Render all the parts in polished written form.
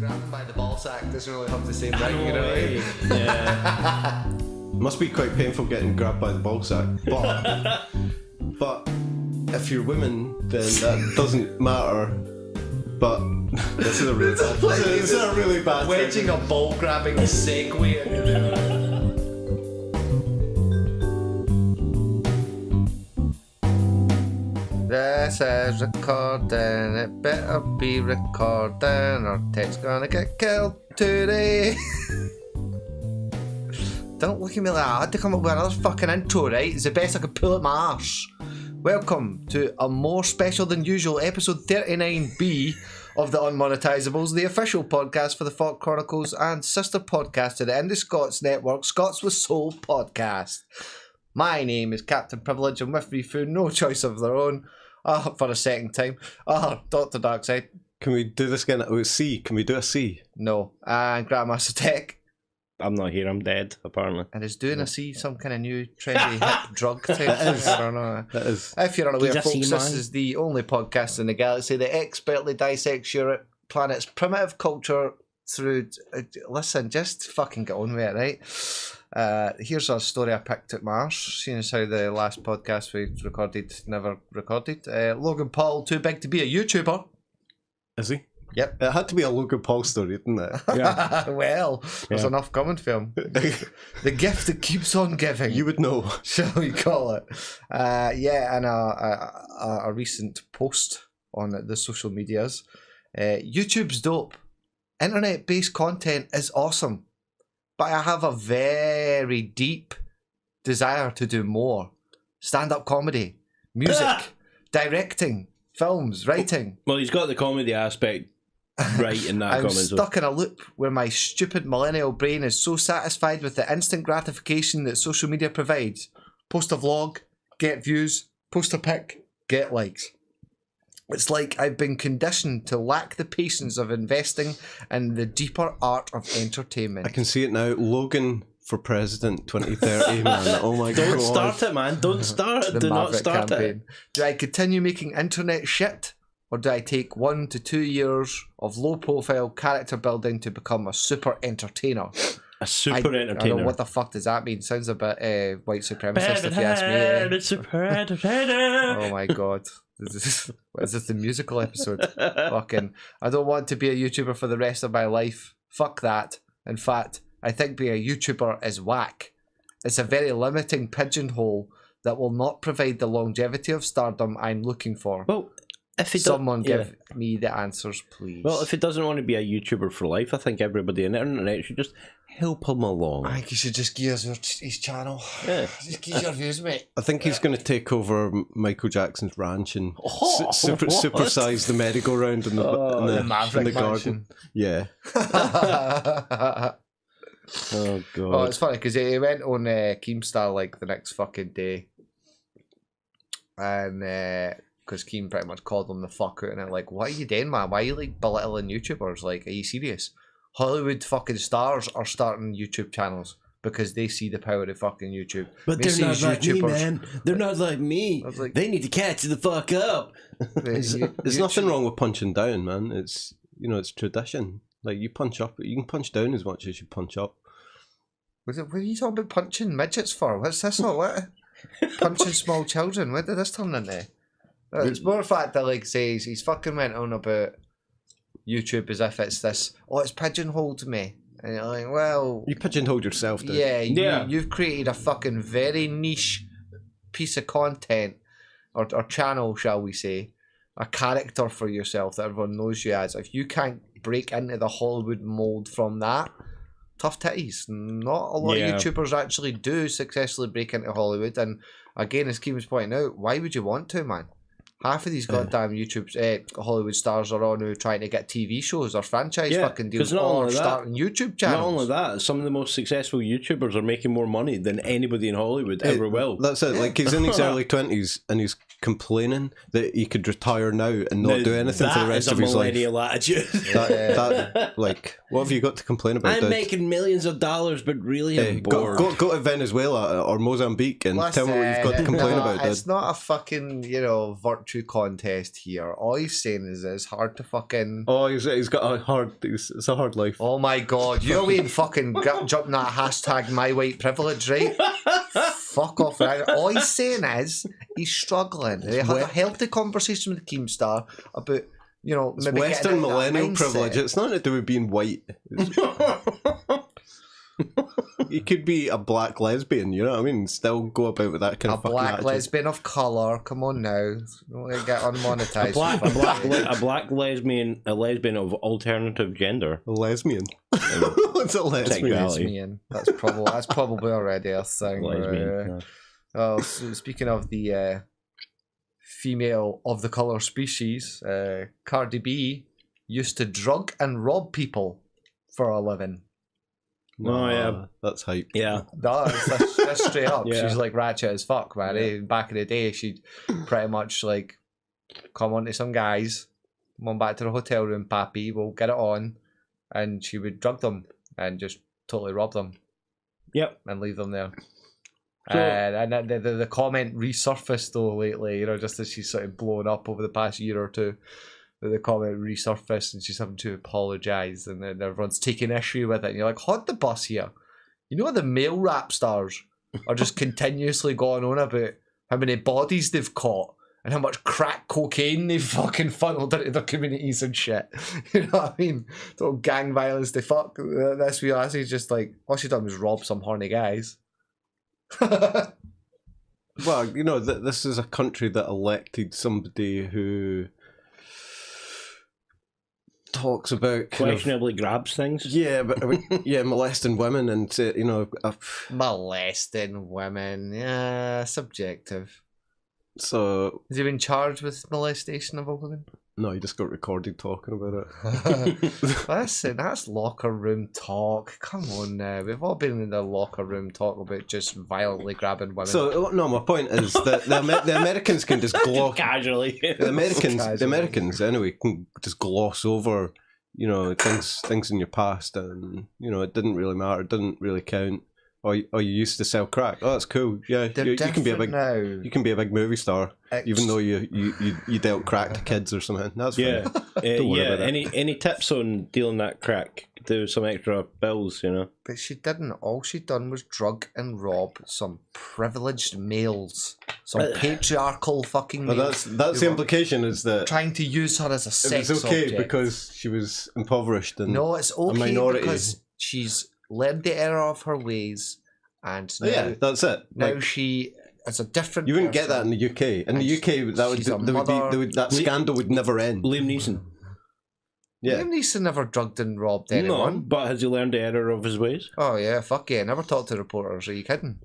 Grabbing by the ball sack doesn't really have the same ring, you know what I mean? Yeah. Must be quite painful getting grabbed by the ball sack. But if you're women, then that doesn't matter. But this is a really bad. This is a really bad. Wedging a ball grabbing segue into the. This is recording, it better be recording or Ted's gonna get killed today. Don't look at me like that. I had to come up with another fucking intro, right? It's the best I could pull at my arse. Welcome to a more special than usual episode 39B of the Unmonetisables, the official podcast for the FAWK Chronicles and sister podcast to the Indi Scots network, Scots with Soul podcast. My name is Cpt Privilege, and with me through no choice of their own, for a second time, Dr. Darkside. Can we do this again? Oh, C. Can we do a C? No. And Grandmaster Tech. I'm not here, I'm dead, apparently. And is doing a C some kind of new trendy hip drug type thing? I don't know. That is. If you're unaware, He's a folks, C-man. this is the only podcast in the galaxy that expertly dissects your planet's primitive culture through... listen, just fucking get on with it, right? Here's a story I picked at my arse, seeing as how the last podcast we recorded never recorded. Logan Paul, too big to be a YouTuber. Is he? Yep. It had to be a Logan Paul story, didn't it? Yeah. Well, there's enough coming for him. The gift that keeps on giving. You would know. Shall we call it? And a recent post on the social medias. YouTube's dope. Internet-based content is awesome. But I have a very deep desire to do more. Stand-up comedy, music, directing, films, writing. Well, he's got the comedy aspect right in that I'm comment. stuck in a loop where my stupid millennial brain is so satisfied with the instant gratification that social media provides. Post a vlog, get views. Post a pic, get likes. It's like I've been conditioned to lack the patience of investing in the deeper art of entertainment. I can see it now. Logan for president 2030, man. Oh my god. Don't start it, man. Don't start it. The Do not Maverick start campaign. Do I continue making internet shit, or do I take 1 to 2 years of low-profile character building to become a super entertainer? A super I entertainer. don't know, what the fuck does that mean? Sounds a bit white supremacist if you ask me. It's super entertainer. Oh my god. Is this the musical episode? Fucking, I don't want to be a YouTuber for the rest of my life. Fuck that. In fact, I think being a YouTuber is whack. It's a very limiting pigeonhole that will not provide the longevity of stardom I'm looking for. Well, if he Someone give me the answers, please. Well, if he doesn't want to be a YouTuber for life, I think everybody on the internet should just help him along. I think you should just give us his channel. Yeah. Just give your views, mate. I think he's going to take over Michael Jackson's ranch and Oh, supersize the merry-go-round in the Maverick garden. Yeah. Oh, God. Oh, it's funny because he went on Keemstar like the next fucking day, and because Keem pretty much called him the fuck out, and I'm like, what are you doing, man? Why are you like belittling YouTubers? Like, are you serious? Hollywood fucking stars are starting YouTube channels because they see the power of fucking YouTube. But They they're see not like me, YouTubers- man. They're not like me. I was like- They need to catch the fuck up. There's nothing wrong with punching down, man. It's, it's tradition. Like, you punch up, you can punch down as much as you punch up. What are you talking about punching midgets for? What's this all? What? Punching small children? What did this turn into? It's more the fact that, like, says he's fucking went on about YouTube as if it's this, it's pigeonholed me. And you're like, well... You pigeonholed yourself, dude. Yeah, Yeah. You've created a fucking very niche piece of content, or channel, shall we say, a character for yourself that everyone knows you as. If you can't break into the Hollywood mold from that, tough titties. Not a lot of YouTubers actually do successfully break into Hollywood, and again, as Keem was pointing out, why would you want to, man? Half of these goddamn Hollywood stars are on who trying to get TV shows or franchise fucking deals, or starting YouTube channels. Not only that, some of the most successful YouTubers are making more money than anybody in Hollywood ever will. That's it. Like, he's in his early 20s and he's complaining that he could retire now and not do anything for the rest of his life. That is a millennial attitude. That, like, what have you got to complain about, I'm dude? making millions of dollars, but really I'm bored. Go to Venezuela or Mozambique and tell me what you've got to complain about, dude. It's not a fucking, virtue poetry contest here. All he's saying is it's hard to fucking... Oh, he's got a hard... It's a hard life. Oh my god, you're waiting fucking jumping that hashtag my white privilege, right? Fuck off. Right? All he's saying is he's struggling. He had a healthy conversation with the Keemstar about, you know, It's maybe Western getting into that millennial mindset. privilege. It's not to do with being white. You could be a black lesbian, you know what I mean? Still go about with that kind A of fucking black attitude. lesbian of colour. Come on now. Don't let it get unmonetized. A black lesbian, a lesbian of alternative gender. A lesbian. What's a lesbian? Sexuality. Lesbian. That's probably already a thing. Lesbian. Oh, so speaking of the female of the colour species, Cardi B used to drug and rob people for a living. Oh, yeah. That's hype. Yeah. That's straight up. Yeah. She's like ratchet as fuck, man. Yeah. Back in the day, she'd pretty much like come on to some guys, come on back to the hotel room, pappy, we'll get it on, and she would drug them and just totally rob them. Yep. And leave them there. So- And the comment resurfaced though lately, you know, just as she's sort of blown up over the past year or two. The comment resurfaced and she's having to apologise, and then everyone's taking issue with it. And you're like, hold the bus here. You know, the male rap stars are just continuously going on about how many bodies they've caught and how much crack cocaine they've fucking funneled into their communities and shit. You know what I mean? It's all gang violence. They fuck. This wee lassie's just like, all she done was rob some horny guys. Well, you know, this is a country that elected somebody who talks about kind of, Questionably grabs things. yeah, but molesting women and you know, Molesting women. Yeah, subjective. so Has he been charged with molestation of a woman? no, he just got recorded talking about it. Listen, that's locker room talk. Come on now. We've all been in the locker room talk about just violently grabbing women. So no, my point is that the Americans can just gloss. Casually. The Casually. Americans anyway can just gloss over, you know, things in your past, and you know it didn't really matter, it didn't really count. Or you used to sell crack. Oh, that's cool. Yeah, They're you can be a different big now. you can be a big movie star, even though you dealt crack to kids or something. That's Yeah. fine. Don't worry Yeah. about it. Any tips on dealing that crack? Do some extra bills, you know. But she didn't. All she done was drug and rob some privileged males. Some patriarchal fucking But males. that's the implication is that Trying to use her as a it sex was okay object. because she was impoverished and No, it's okay minority. because she's learned the error of her ways, and now, yeah, that's it. now Like, she is a different. you wouldn't get that person. in the UK. In the UK, that would, she's a there would be, mother. there would, that scandal would never end. Liam Neeson. Yeah. Liam Neeson never drugged and robbed No, anyone. but has he learned the error of his ways? Oh yeah, fuck yeah! Never talked to reporters. Are you kidding?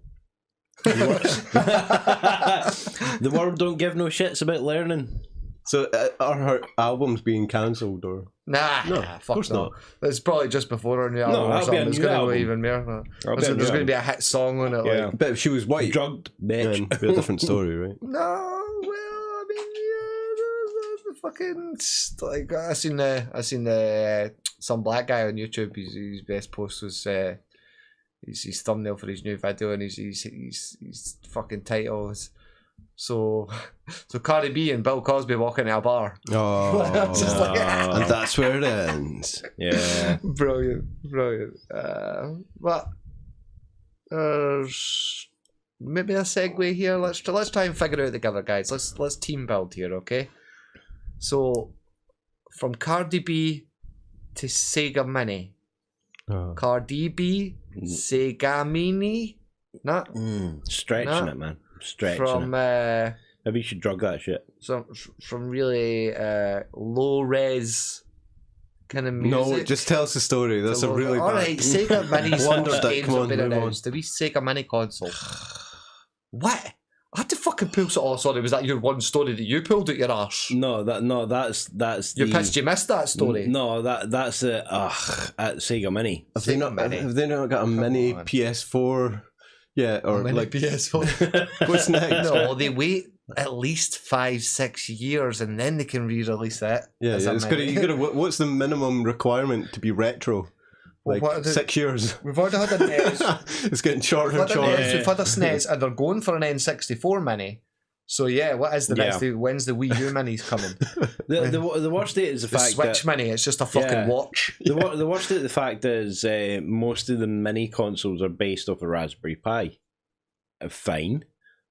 The world don't give no shits about learning. So are her albums being cancelled or? Nah, No, fuck of course no. not. It's probably just before her new album or that'll be a something. It's new going to album. be even more. That'll be a There's new going to be a hit song on it. Yeah. Like, But if she was white, Drugged, then bitch. it'd be a different story, right? no, well, I mean, yeah, the fucking like I seen the some black guy on YouTube. His best post was his thumbnail for his new video, and his fucking title is so Cardi B and Bill Cosby walking in a bar. Oh, Just like, and that's where it ends. Yeah. Brilliant. But there's maybe a segue here. Let's try and figure it out together, guys. Let's team build here, okay? So from Cardi B to Sega Mini. Oh. Cardi B, Sega Mini. No, Stretching No. it, man. Stretching from it. Maybe you should drug that shit. from really low res kind of music. No, just tell us the story. That's a really all bad. right. Sega Mini's Wonder first Stick, games come have on, been move on. announced. The wee Sega Mini console. What? I had to fucking pull. Oh, sorry. Was that your one story that you pulled out your arse? That's You're pissed you missed that story. No, that's it. At Sega Mini. Have they not? Mini. Have they not got a mini on. PS4? Yeah, or Mini like PS4. what's next? No, they wait at least 5-6 years and then they can re-release it. Yeah, as a it's gotta, mini. you gotta. What's the minimum requirement to be retro? Like What is it? 6 years. We've already had a NES. It's getting shorter We've and had a shorter. NES, we've had a SNES, and they're going for an N64 Mini. So yeah, what is the next? Yeah. When's the Wii U Mini's coming? The worst state is the The fact Switch that Mini. It's just a fucking Yeah. watch. the worst state of the fact is most of the mini consoles are based off a Raspberry Pi. Fine.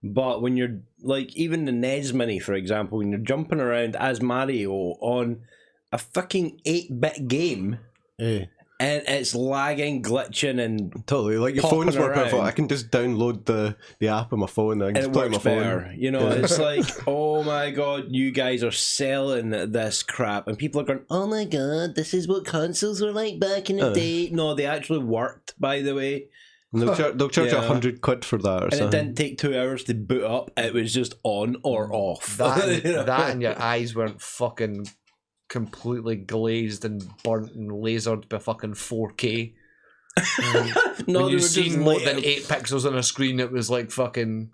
But when you're like, even the NES Mini, for example, when you're jumping around as Mario on a fucking 8-bit game, Yeah. and it's lagging, glitching, and Totally, like your Popping phone's more powerful. around. I can just download the app on my phone and I can it just play it on my works phone. better. You know, it's like, oh my god, you guys are selling this crap, and people are going, oh my god, this is what consoles were like back in the day. No, they actually worked, by the way. And they'll charge you Yeah. £100 for that or And it something. didn't take 2 hours to boot up. It was just on or off. That, You know? that and your eyes weren't fucking completely glazed and burnt and lasered by fucking 4K. No, When they you were seen just more like- than 8 pixels on a screen, it was like fucking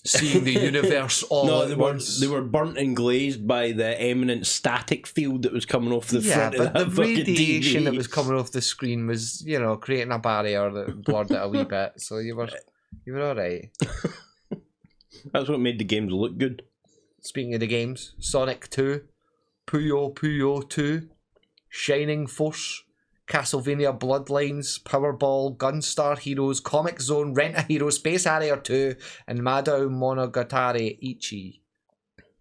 seeing the universe all No, at once. they were burnt and glazed by the eminent static field that was coming off the Yeah, front but of that the fucking radiation TV. that was coming off the screen was, you know, creating a barrier that blurred it a wee bit. So you were all right. That's what made the games look good. Speaking of the games, Sonic 2, Puyo Puyo 2, Shining Force, Castlevania Bloodlines, Powerball, Gunstar Heroes, Comic Zone, Rent-A-Hero, Space Harrier 2, and Madao Monogatari Ichi.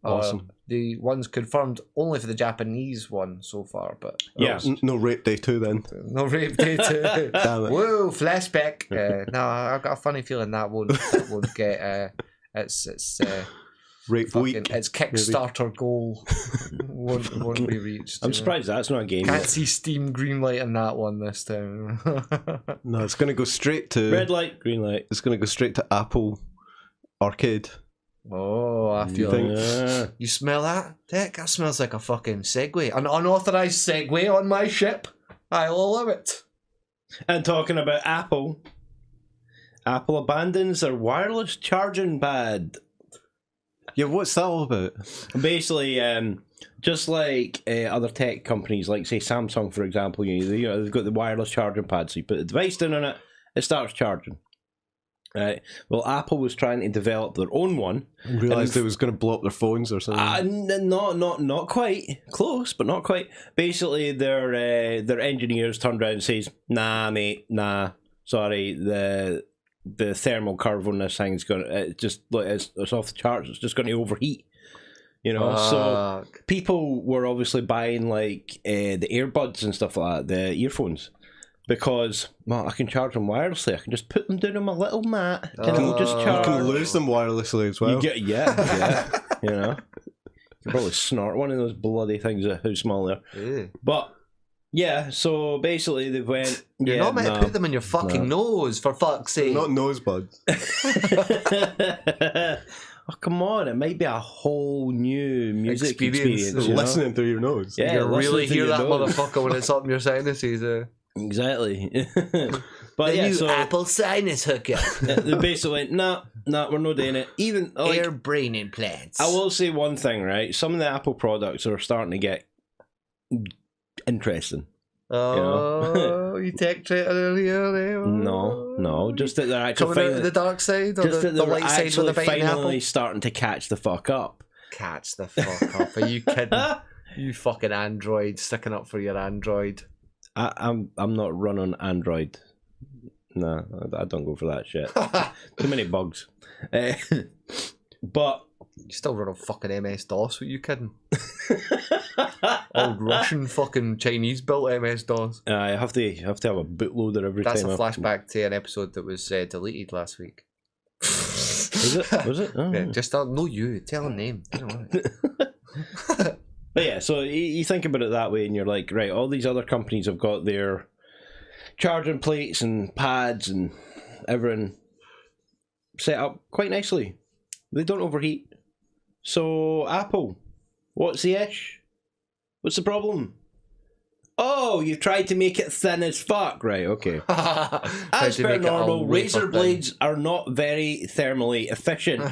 Awesome. The ones confirmed only for the Japanese one so far, but Yeah. No Rape Day 2 then. no Rape Day 2. Damn it. Whoa, flashback. No, I've got a funny feeling that won't get. It's Rape fucking, Week. its Kickstarter goal won't be reached. I'm you know. surprised that's not a game Can't yet. see Steam greenlighting that one this time. No, it's going to go straight to... Red light, green light. It's going to go straight to Apple Arcade. Oh, I feel. think- Yeah. You smell that? Heck, that smells like a fucking Segway. An unauthorized Segway on my ship. I love it. And talking about Apple, Apple abandons their wireless charging pad. Yeah, what's that all about? Basically, just like other tech companies, like say Samsung, for example, they've got the wireless charging pad. So you put the device down on it, it starts charging. Right. Well, Apple was trying to develop their own one. Realised they was going to blow up their phones or something. Not quite. Close, but not quite. Basically, their engineers turned around and says, "Nah, mate, nah. Sorry, the thermal curve on this thing's going to it's off the charts. It's just going to overheat." You know, so people were obviously buying like the earbuds and stuff like that, the earphones. Because, well, I can charge them wirelessly. I can just put them down on my little mat and it'll just charge. You can lose them wirelessly as well. You get, yeah. You know, you can probably snort one of those bloody things at how small they are. Ew. But yeah, so basically they went. You're not meant to put them in your fucking nose, for fuck's sake. Not nosebuds. Oh, come on! It might be a whole new music experience. You know? Listening through your nose. Yeah, You really listen to hear your that nose. motherfucker when it's up in your sinuses. Exactly. But The yeah, new so Apple sinus hookup. they basically went, nah, we're not doing it. Even like, Air brain implants. I will say one thing, right? Some of the Apple products are starting to get interesting. Oh, you tech traitor earlier. No, just that they're actually Coming out of the dark side or just the that they're light side with actually the biting finally apple. starting to catch the fuck up. Catch the fuck up. Are you kidding? You fucking Android sticking up for your Android. I'm not running Android. No, I don't go for that shit. Too many bugs. But You still run on fucking MS-DOS, are you kidding? Old Russian fucking Chinese built MS-DOS. I have to have a bootloader every That's a time. flashback to an episode that was deleted last week. Was it? Was it? Oh. Yeah, just no you. Tell a name. You know what? But yeah, so you think about it that way, and you're like, right, all these other companies have got their charging plates and pads and everything set up quite nicely. They don't overheat. So Apple, what's the ish? What's the problem? Oh, you've tried to make it thin as fuck. Right, okay. As to per make it a normal, wafer razor thin. blades are not very thermally efficient.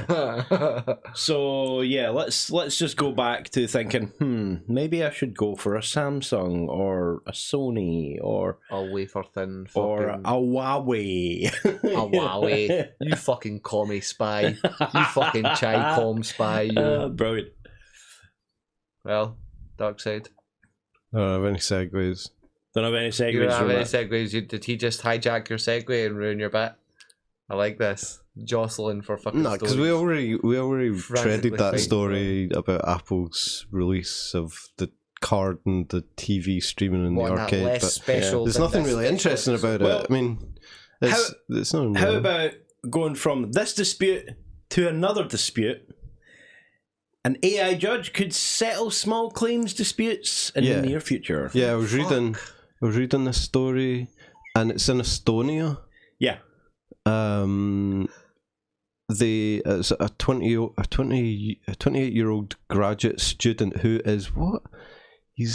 So yeah, let's just go back to thinking, maybe I should go for a Samsung or a Sony or A wafer thin fucking... or a Huawei. A Huawei. You fucking commie spy. You fucking chai-com spy. You. Brilliant. Well, Darkside. I don't have any segues. Don't have any segues. You don't have from any that. segues. Did he just hijack your segue and ruin your bit? I like this. Jostling for fucking No, because stories. we already Frantically treaded that fighting story about Apple's release of the card and the TV streaming in What, the that arcade. less But special there's than nothing this really special interesting about Well, it. I mean, it's not. How about going from this dispute to another dispute? An AI judge could settle small claims disputes in the near future. Yeah, I was reading this story, and it's in Estonia. Yeah. It's a 28-year-old graduate student who is what? I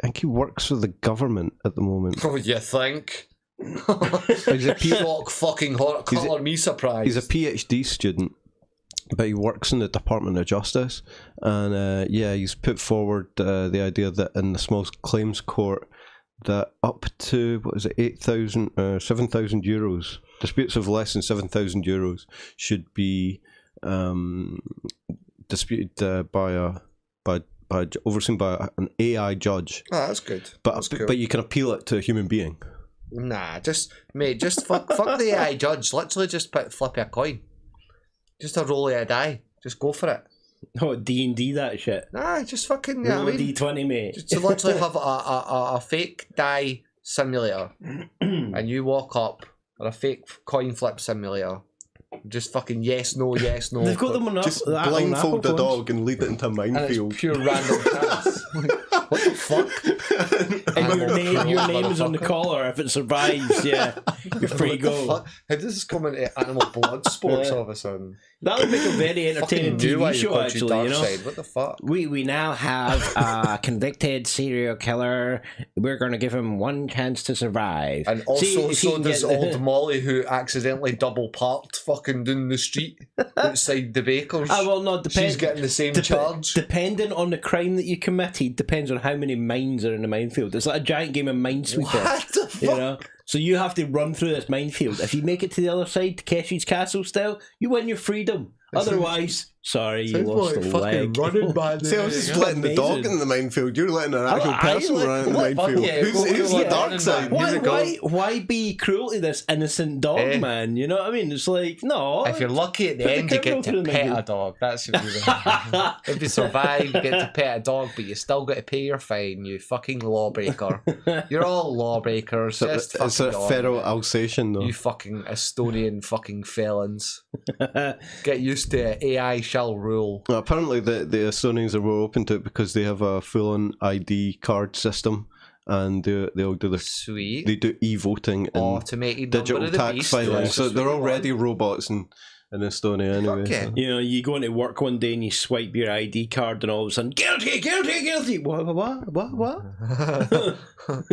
think he works for the government at the moment. Oh, you think? He's a Shock fucking hot colour me surprised. He's a PhD student, but he works in the Department of Justice, and he's put forward the idea that in the small claims court, that up to 7,000 euros, disputes of less than 7,000 euros should be disputed overseen by an AI judge. Oh, that's good. But That's cool. but you can appeal it to a human being. Nah, just fuck the AI judge. Literally just flip a coin. Just a roll of a die. Just go for it. Oh, D&D that shit. Nah, just fucking, you know Roll what I a mean? D20, mate. Just to literally have a fake die simulator and you walk up, or a fake coin flip simulator. Just fucking yes, no. They've got them on Just on blindfold Apple the phones. dog and lead it into a and minefield. it's pure random chance. What the fuck? And your Animal name is on the motherfucker. collar. If it survives, you're free What the go. fuck? How does this come into animal blood sports all of a sudden? That would make a very entertaining Fucking knew why TV you show, called you actually, you know? Darkside. What the fuck? We now have a convicted serial killer. We're going to give him one chance to survive. And also, See if he so can does get the- old Molly, who accidentally double parked fucking down the street outside the baker's. Ah, well, no, She's getting the same charge. Depending on the crime that you committed, depends on how many mines are in the minefield. It's like a giant game of Minesweeper. What the fuck? You know? So you have to run through this minefield. If you make it to the other side, Takeshi's Castle style, you win your freedom. Otherwise, sorry, you Sounds lost like a fucking leg. running by See, I was just letting the Amazing. dog in the minefield. You're letting an actual I person like- run in the what- minefield. yeah, Who's go the like dark running side? back. Here we go. Why be cruel to this innocent dog, Eh. man? You know what I mean? It's like, no. If you're lucky at the Put the end, you criminal get through to the pet middle. a dog. That's what you If you survive, you get to pet a dog, but you still got to pay your fine, you fucking lawbreaker. You're all lawbreakers. Just It's a fucking on. feral Alsatian, though. You fucking Estonian fucking felons. Get used to it. AI shall rule. Well, apparently, the Estonians are more open to it because they have a full-on ID card system, and they'll do Sweet. they do e-voting and Automated digital number of the tax beast. filing. That's So just they're what you already want. robots in Estonia anyway. Okay. so. You know, you go into work one day and you swipe your ID card, and all of a sudden, guilty. What?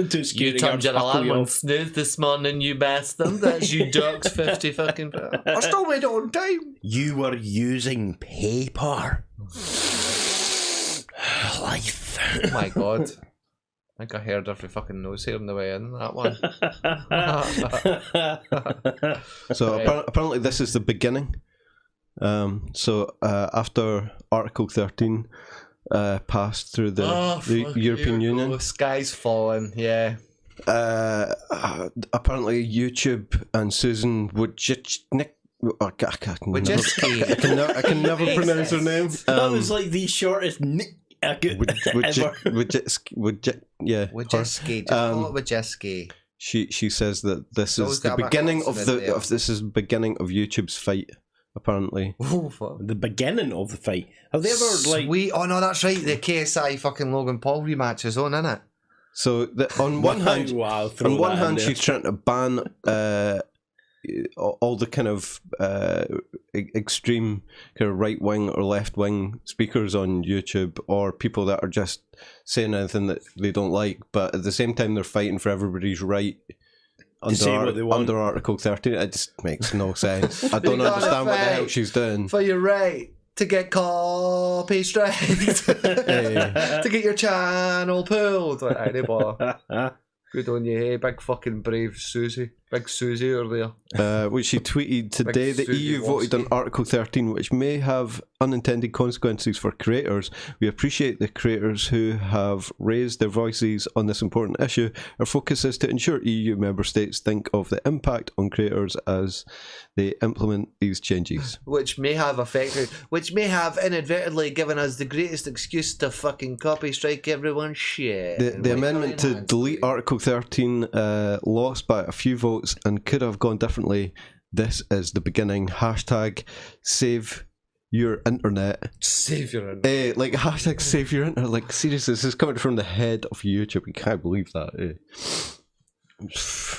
Two You security turned guards your buckle alarm you on off. snooze this morning, you bastard. That's you jerks, 50 fucking... I still made it on time. You were using paper. Life. Oh my god. I think I heard every fucking nose here on the way in, that one. So Right. apparently this is the beginning. After Article 13 passed through the fuck European you. Union, Oh, sky's falling, yeah. apparently YouTube and Susan Wojcicki. I can never pronounce her name. That was like the shortest I could ever. Yeah. Wojcicki, just call it Wojcicki. She says that this Always is the got my beginning of consonant there. this is the beginning of YouTube's fight. Apparently, Oh, fuck. The beginning of the fight. Have they ever like? Sweet. Oh no, that's right. The KSI fucking Logan Paul rematch is on, innit? so on one hand, wow, throw on one that in hand, there. she's trying to ban all the kind of extreme kind of right wing or left wing speakers on YouTube, or people that are just saying anything that they don't like, but at the same time they're fighting for everybody's right under Article 13. It just makes no sense. I don't understand what the hell she's doing. For your right to get copy strike, to get your channel pulled. Like, aye, boy. Good on you, hey, big fucking brave Susie. Big Susie earlier. Which she tweeted today, the EU voted on Article 13, which may have unintended consequences for creators. We appreciate the creators who have raised their voices on this important issue. Our focus is to ensure EU member states think of the impact on creators as they implement these changes. Which may have inadvertently given us the greatest excuse to fucking copy strike everyone's shit. The amendment to delete Article 13 lost by a few votes and could have gone differently. This is the beginning. Hashtag save your internet. Save your internet. Like hashtag save your internet. Like seriously, this is coming from the head of YouTube. I can't believe that.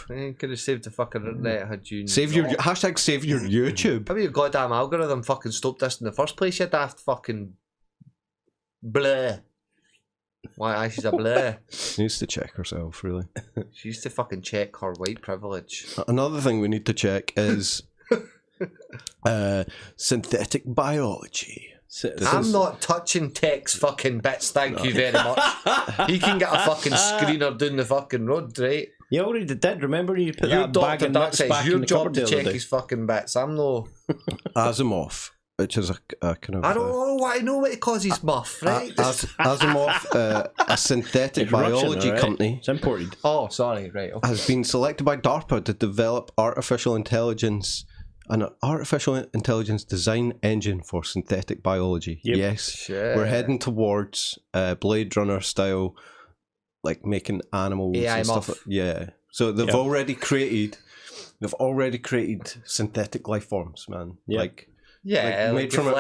I could have saved the fucking internet had you hashtag save your YouTube. How about your goddamn algorithm fucking stopped this in the first place, you daft fucking bleh. Why, she's a bleh. She needs to check herself, really. She used to fucking check her white privilege. Another thing we need to check is synthetic biology. I'm not touching Tech's fucking bits, thank you very much. He can get a fucking screener down the fucking road, right? You already did, remember you put that bag of nuts back in the cupboard the other day? Your job to check his fucking bits, I'm no... Asimov, which is a kind of... I don't know what I know what it causes muff, right? Asimov, a synthetic biology company... It's imported. Oh, sorry, right. Okay. Has been selected by DARPA to develop an artificial intelligence design engine for synthetic biology. Yep. Yes, shit. We're heading towards Blade Runner style, like making animals AI and stuff. Yeah. So they've already created synthetic life forms, man. Yep. Like made from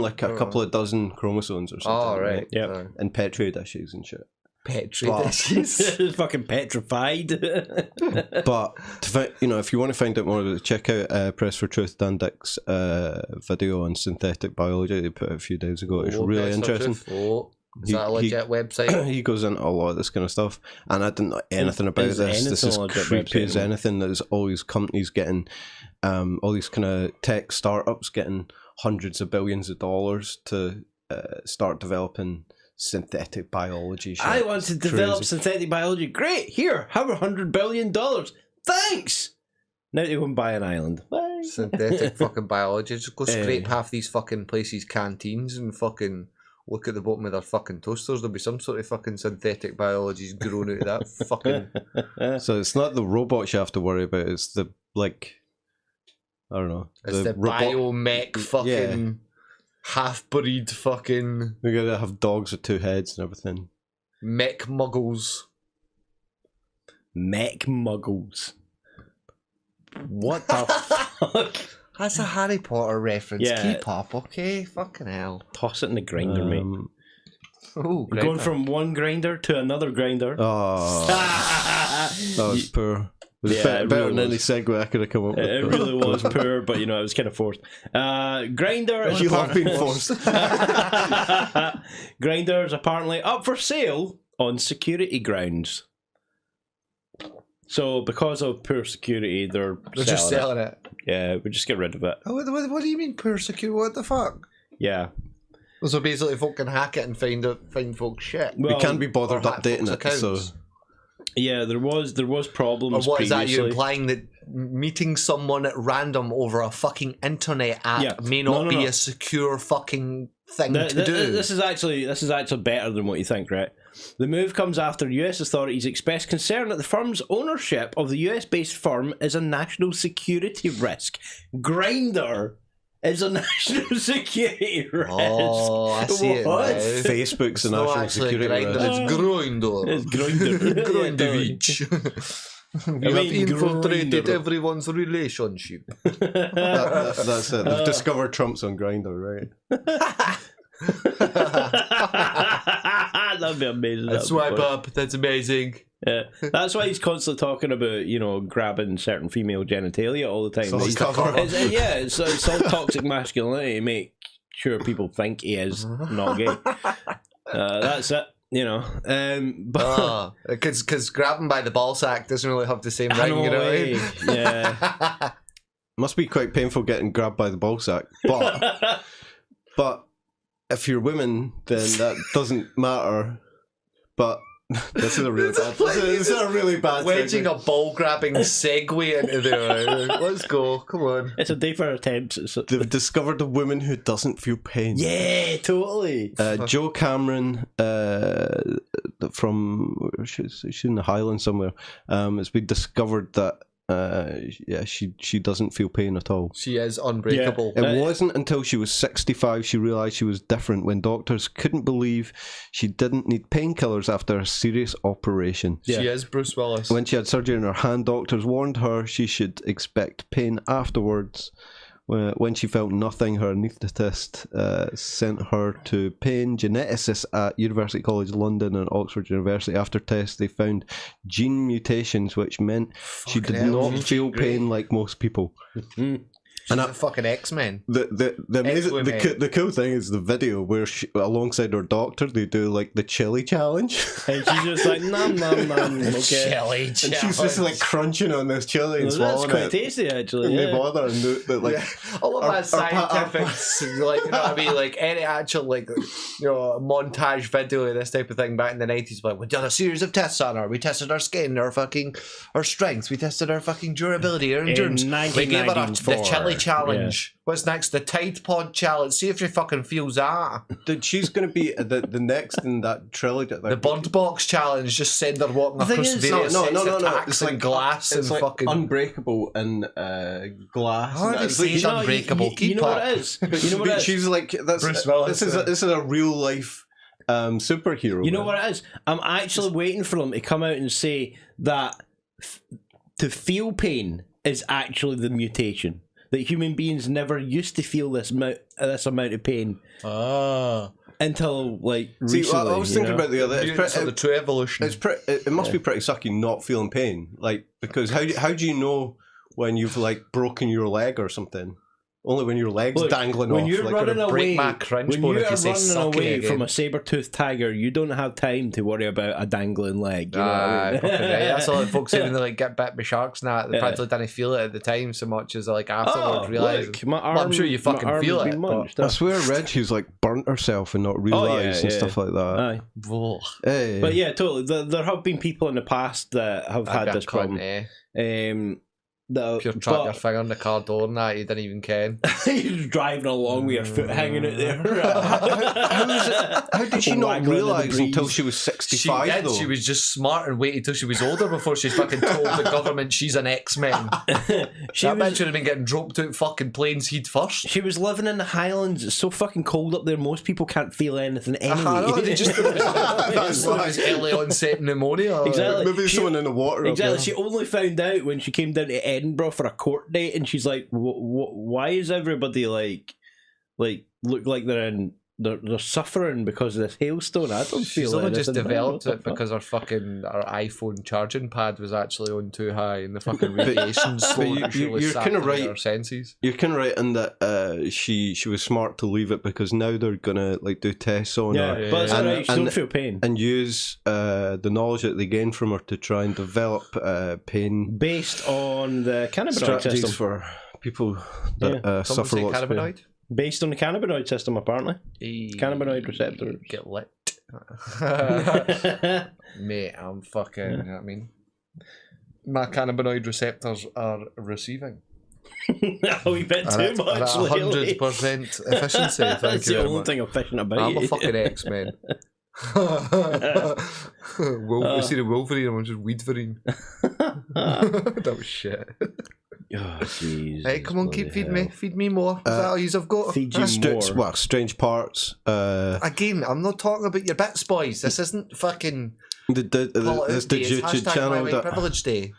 like a couple of dozen chromosomes or something. Oh right. Yeah. And petri dishes and shit. Petri dishes. Fucking petrified. But if you want to find out more, check out Press for Truth, Dan Dick's video on synthetic biology they put out a few days ago. It's really interesting. Is that a legit website? He goes into a lot of this kind of stuff, and I didn't know anything about this. This is creepy as anything. There's all these companies getting, all these kind of tech startups getting hundreds of billions of dollars to start developing synthetic biology shit. I want to develop synthetic biology. Great, here, have $100 billion. Thanks. Now to go and buy an island. Bye. Synthetic fucking biology. Just go scrape half these fucking places' canteens and fucking look at the bottom of their fucking toasters. There'll be some sort of fucking synthetic biology's grown out of that fucking... So it's not the robots you have to worry about, it's the, like, I don't know. It's the biomech fucking half-breed fucking... We're going to have dogs with two heads and everything. Mech muggles. Mech muggles. What the fuck? That's a Harry Potter reference. Yeah. Keep up, okay? Fucking hell. Toss it in the grinder, mate. Oh, going from one grinder to another grinder. Oh, that was poor. It was better than any segue I could have come up with. It really was poor, but it was kind of forced. Grinder. You have been forced. Grinder's apparently up for sale on security grounds. So, because of poor security, they're just selling it. Yeah, we just get rid of it. Oh, what do you mean poor security? What the fuck? Yeah. So basically, folk can hack it and find folks' shit. Well, we can't be bothered updating it. So. Yeah, there was problems. Or what previously. Is that? You implying that meeting someone at random over a fucking internet app may not be a secure fucking thing to do? This is actually better than what you think, right? The move comes after US authorities expressed concern that the firm's ownership of the US-based firm is a national security risk. Grindr is a national security risk. Oh, I see it now. Facebook's a national security risk. It's Grindr. It's Grindr. We have infiltrated everyone's relationship. That's it. They've discovered Trump's on Grindr, right? That'd be amazing. I swipe up. That's amazing. Yeah, that's why he's constantly talking about, you know, grabbing certain female genitalia all the time. So It's all toxic masculinity to make sure people think he is not gay. That's it, you know. But because grabbing by the ball sack doesn't really have the same ring, you know what I mean? Yeah. Must be quite painful getting grabbed by the ball sack, but if you're women, then that doesn't matter. But this is a really bad. This is a really bad. Wedging a ball grabbing segue into there. Let's go. Come on. It's a day for attempts. They've discovered a woman who doesn't feel pain. Yeah, totally. Joe Cameron, from she's in the Highlands somewhere. It's been discovered that she doesn't feel pain at all. She is unbreakable. Yeah. It wasn't until she was 65 she realised she was different, when doctors couldn't believe she didn't need painkillers after a serious operation. Yeah. She is Bruce Willis. When she had surgery in her hand, doctors warned her she should expect pain afterwards. When she felt nothing, her anaesthetist sent her to pain geneticists at University College London and Oxford University. After tests, they found gene mutations, which meant she did not feel pain like most people. And that fucking X-Men. The cool thing is the video where she, alongside her doctor, they do like the chili challenge, and she's just like nom nom nom. Okay. Chili challenge. And she's just like crunching on this chili and swallowing that's quite tasty, actually. And they bother and do like all of that scientific, like, you know what I mean, like any actual like, you know, montage video of this type of thing back in the 90s. Like, we did a series of tests on her. We tested her skin, our strength. We tested her fucking durability, her endurance. We gave her the chili challenge. Yeah. What's next? The Tide Pod challenge. See if she fucking feels that. Dude, she's going to be the next in that trilogy. The Bird Box challenge. Just send her walking across various attacks it's and like glass and like fucking unbreakable and glass. How do they say it's unbreakable? You know what it is. You know what it is. She's like Bruce Willis, this is a real life superhero. You know what it is. I'm actually waiting for them to come out and say that to feel pain is actually the mutation. That human beings never used to feel this amount of pain until like recently. See, I was thinking about the other. The true evolution. It must be pretty sucky not feeling pain, like, because how do you know when you've like broken your leg or something? Only when your leg's dangling when off. You're like, running away, when you are running away from a saber-toothed tiger, you don't have time to worry about a dangling leg. You know what I mean? That's all the folks say when they like get bit by sharks and that. They probably didn't feel it at the time so much as like afterwards realise. I'm sure you fucking feel it. I swear I read she's like burnt herself and not realised and stuff like that. Hey. But yeah, totally. There have been people in the past that have had this problem. If you're trapped your finger in the car door and that, you didn't even ken. You're just driving along with your foot hanging out there. How did she not realise until she was 65? She did. Though? She was just smart and waited till she was older before she fucking told the government she's an X-Men. That bitch should have been getting dropped out fucking planes he'd first. She was living in the Highlands. It's so fucking cold up there. Most people can't feel anything anyway. They just that's like early onset pneumonia. Exactly. Maybe someone in the water. Exactly. She only found out when she came down to Edinburgh for a court date, and she's like, "Why is everybody like look like they're suffering because of this hailstone? I don't feel." She's only just developed it because her iPhone charging pad was actually on too high, and the fucking radiation slowed. You're kind of right. Her senses. You're kind of right in that she was smart to leave it, because now they're gonna like do tests on her. But it's alright. She don't feel pain, and use the knowledge that they gain from her to try and develop pain based on the cannabinoid system for people that suffer lots of pain. Based on the cannabinoid system, apparently. Cannabinoid receptors. Get lit. Mate, I'm fucking, you know what I mean? My cannabinoid receptors are receiving. A wee bit too much. 100% efficiency. That's the only thing efficient about you. I'm a fucking X-Men. You see the Wolverine, I'm just Weedverine. That was shit. Oh, jeez. Hey, come on, feed me more. Is that all you've got? Feed you more. Strange parts. Again, I'm not talking about your bits, boys. This isn't fucking this the YouTube channel that Privilege Day.